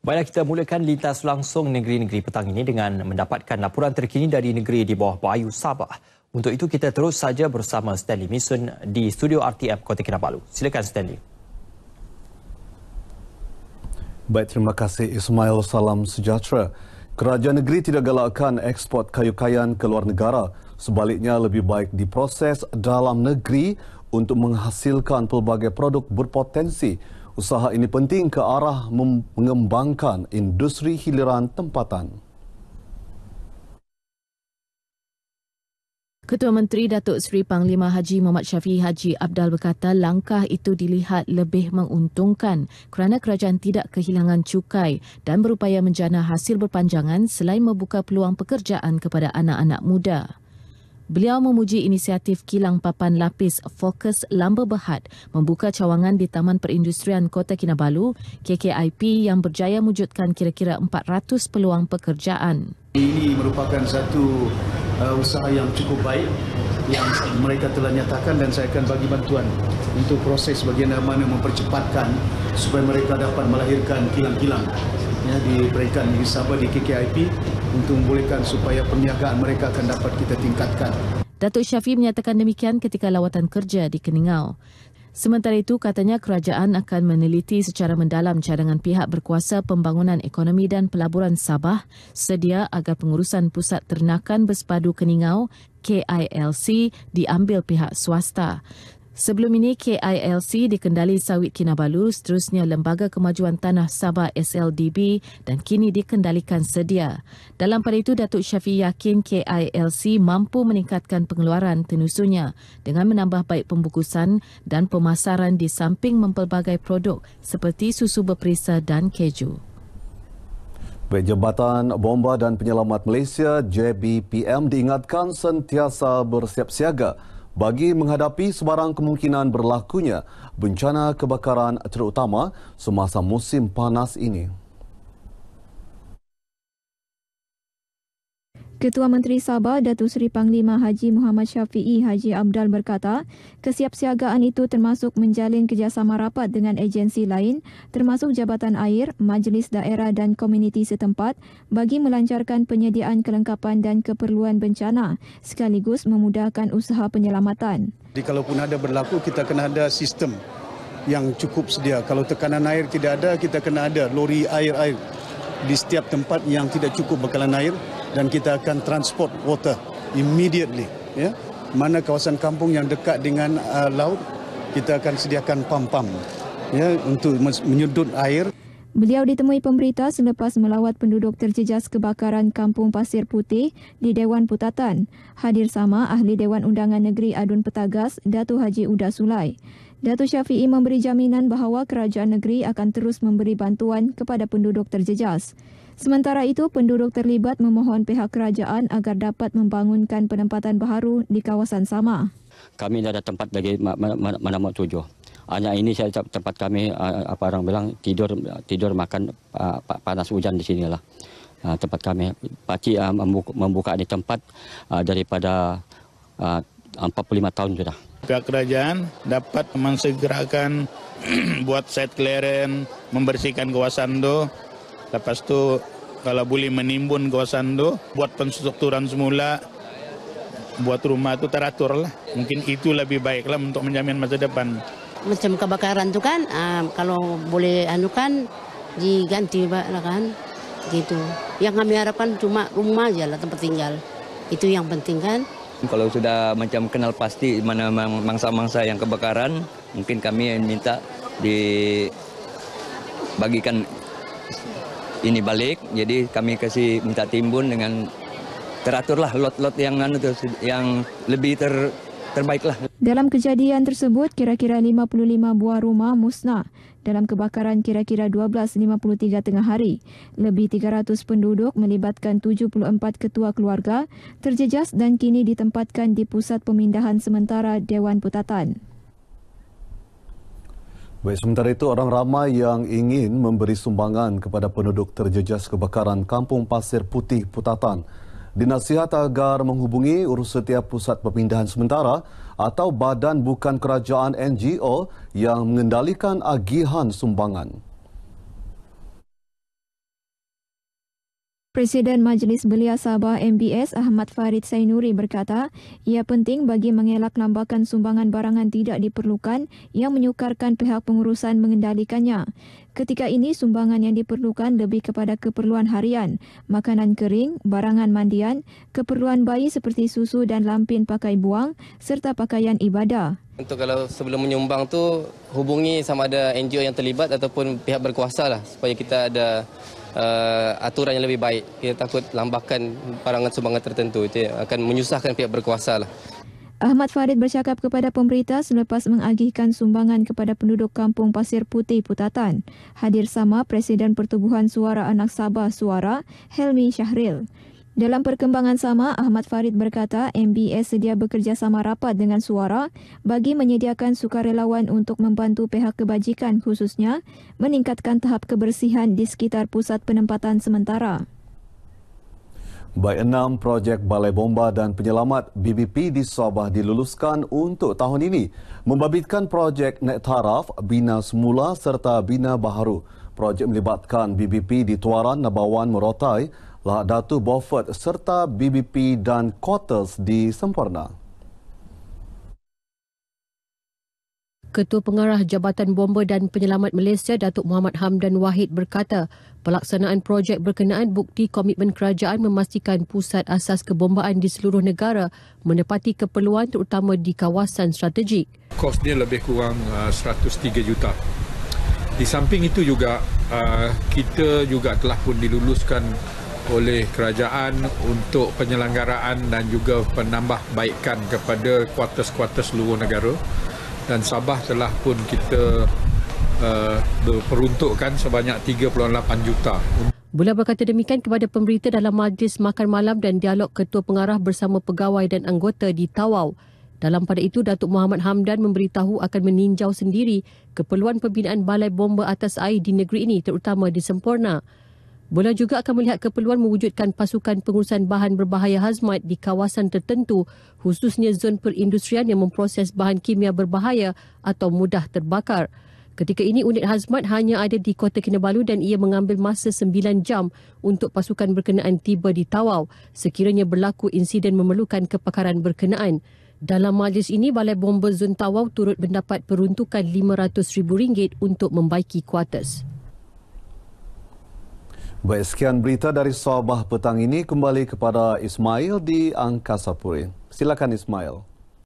Baiklah, kita mulakan lintas langsung negeri-negeri petang ini dengan mendapatkan laporan terkini dari negeri di bawah Bayu Sabah. Untuk itu kita terus saja bersama Stanley Mason di studio RTM Kota Kinabalu. Silakan Stanley. Baik, terima kasih Ismail. Salam sejahtera. Kerajaan negeri tidak galakkan ekspor kayu kayan ke luar negara. Sebaliknya lebih baik diproses dalam negeri untuk menghasilkan pelbagai produk berpotensi. Usaha ini penting ke arah mengembangkan industri hiliran tempatan. Ketua Menteri Datuk Seri Panglima Haji Muhammad Shafie Haji Abdal berkata langkah itu dilihat lebih menguntungkan kerana kerajaan tidak kehilangan cukai dan berupaya menjana hasil berpanjangan selain membuka peluang pekerjaan kepada anak-anak muda. Beliau memuji inisiatif kilang papan lapis Fokus Lamba Berhad membuka cawangan di Taman Perindustrian Kota Kinabalu, KKIP yang berjaya mewujudkan kira-kira 400 peluang pekerjaan. Ini merupakan satu usaha yang cukup baik yang mereka telah nyatakan dan saya akan bagi bantuan untuk proses bagaimana mempercepatkan supaya mereka dapat melahirkan kilang-kilang diberikan di Sabah di KKIP untuk membolehkan supaya perniagaan mereka akan dapat kita tingkatkan. Datuk Shafie menyatakan demikian ketika lawatan kerja di Keningau. Sementara itu, katanya kerajaan akan meneliti secara mendalam cadangan pihak berkuasa pembangunan ekonomi dan pelaburan Sabah sedia agar pengurusan Pusat Ternakan Bersepadu Keningau KILC diambil pihak swasta. Sebelum ini, KILC dikendali Sawit Kinabalu, seterusnya Lembaga Kemajuan Tanah Sabah SLDB dan kini dikendalikan Sedia. Dalam pada itu, Datuk Shafie yakin KILC mampu meningkatkan pengeluaran tenusunya dengan menambah baik pembukusan dan pemasaran di samping mempelbagai produk seperti susu berperisa dan keju. Jabatan Bomba dan Penyelamat Malaysia JBPM diingatkan sentiasa bersiap siaga bagi menghadapi sebarang kemungkinan berlakunya bencana kebakaran terutama semasa musim panas ini. Ketua Menteri Sabah Datuk Seri Panglima Haji Muhammad Shafie Haji Abdal berkata, kesiapsiagaan itu termasuk menjalin kerjasama rapat dengan agensi lain termasuk Jabatan Air, Majlis Daerah dan komuniti setempat bagi melancarkan penyediaan kelengkapan dan keperluan bencana sekaligus memudahkan usaha penyelamatan. Jadi kalaupun ada berlaku, kita kena ada sistem yang cukup sedia. Kalau tekanan air tidak ada, kita kena ada lori air di setiap tempat yang tidak cukup bekalan air dan kita akan transport water immediately. Mana kawasan kampung yang dekat dengan laut, kita akan sediakan pam-pam untuk menyedut air. Beliau ditemui pemberita selepas melawat penduduk terjejas kebakaran Kampung Pasir Putih di Dewan Putatan. Hadir sama Ahli Dewan Undangan Negeri Adun Petagas, Datuk Haji Uda Sulai. Datuk Shafie memberi jaminan bahawa kerajaan negeri akan terus memberi bantuan kepada penduduk terjejas. Sementara itu, penduduk terlibat memohon pihak kerajaan agar dapat membangunkan penempatan baharu di kawasan sama. Kami dah ada tempat lagi mana tujuh. Hanya ini saya tempat kami apa orang bilang tidur makan panas hujan di sinilah. Tempat kami Pakcik membuka di tempat daripada 45 tahun sudah. Pihak kerajaan dapat mensegerakan buat site clearance, membersihkan kawasan itu. Lepas tu kalau boleh menimbun kawasan itu, buat penstrukturan semula, buat rumah itu teratur lah. Mungkin itu lebih baik lah untuk menjamin masa depan. Macam kebakaran tu kan, kalau boleh anukan diganti lah kan, gitu. Yang kami harapkan cuma rumah aja lah tempat tinggal. Itu yang penting kan. Kalau sudah macam kenal pasti mana mangsa-mangsa yang kebakaran, mungkin kami minta dibagikan ini balik. Jadi kami kasih minta timbun dengan teraturlah lot-lot yang lebih terbaiklah. Dalam kejadian tersebut, kira-kira 55 buah rumah musnah dalam kebakaran kira-kira 12.53 tengah hari. Lebih 300 penduduk melibatkan 74 ketua keluarga terjejas dan kini ditempatkan di Pusat Pemindahan Sementara Dewan Putatan. Baik, sementara itu orang ramai yang ingin memberi sumbangan kepada penduduk terjejas kebakaran Kampung Pasir Putih Putatan dinasihat agar menghubungi urus setiap Pusat Pemindahan Sementara atau badan bukan kerajaan NGO yang mengendalikan agihan sumbangan. Presiden Majlis Belia Sabah MBS Ahmad Farid Sainuri berkata, ia penting bagi mengelak lambakan sumbangan barangan tidak diperlukan yang menyukarkan pihak pengurusan mengendalikannya. Ketika ini, sumbangan yang diperlukan lebih kepada keperluan harian, makanan kering, barangan mandian, keperluan bayi seperti susu dan lampin pakai buang, serta pakaian ibadah. Untuk kalau sebelum menyumbang tu, hubungi sama ada NGO yang terlibat ataupun pihak berkuasa lah, supaya kita ada aturan yang lebih baik. Kita takut lambakan barangan sumbangan tertentu, itu akan menyusahkan pihak berkuasa lah. Ahmad Farid bercakap kepada pemberita selepas mengagihkan sumbangan kepada penduduk kampung Pasir Putih Putatan. Hadir sama Presiden Pertubuhan Suara Anak Sabah Suara, Helmi Syahril. Dalam perkembangan sama, Ahmad Farid berkata MBS sedia bekerjasama rapat dengan Suara bagi menyediakan sukarelawan untuk membantu pihak kebajikan khususnya meningkatkan tahap kebersihan di sekitar pusat penempatan sementara. Baik 6 projek balai bomba dan penyelamat BBP di Sabah diluluskan untuk tahun ini, membabitkan projek naik taraf, bina semula serta bina baharu. Projek melibatkan BBP di Tuaran, Nabawan, Morotai, Lahad Datu, Beaufort serta BBP dan Quarters di Semporna. Ketua Pengarah Jabatan Bomba dan Penyelamat Malaysia, Datuk Muhammad Hamdan Wahid berkata, pelaksanaan projek berkenaan bukti komitmen kerajaan memastikan pusat asas kebombaan di seluruh negara menepati keperluan terutama di kawasan strategik. Kos dia lebih kurang 103 juta. Di samping itu juga, kita juga telah pun diluluskan oleh kerajaan untuk penyelenggaraan dan juga penambahbaikan kepada kuartus-kuartus seluruh negara. Dan Sabah telah pun kita peruntukkan sebanyak 38 juta. Beliau berkata demikian kepada pemberita dalam majlis makan malam dan dialog Ketua Pengarah bersama pegawai dan anggota di Tawau. Dalam pada itu, Datuk Muhammad Hamdan memberitahu akan meninjau sendiri keperluan pembinaan balai bomba atas air di negeri ini terutama di Semporna. Beliau juga akan melihat keperluan mewujudkan pasukan pengurusan bahan berbahaya hazmat di kawasan tertentu, khususnya zon perindustrian yang memproses bahan kimia berbahaya atau mudah terbakar. Ketika ini, unit hazmat hanya ada di Kota Kinabalu dan ia mengambil masa 9 jam untuk pasukan berkenaan tiba di Tawau sekiranya berlaku insiden memerlukan kepakaran berkenaan. Dalam majlis ini, Balai Bomba Zon Tawau turut mendapat peruntukan RM500,000 untuk membaiki kuartus. Baik, sekian berita dari Sabah petang ini. Kembali kepada Ismail di Angkasa Puri. Silakan Ismail.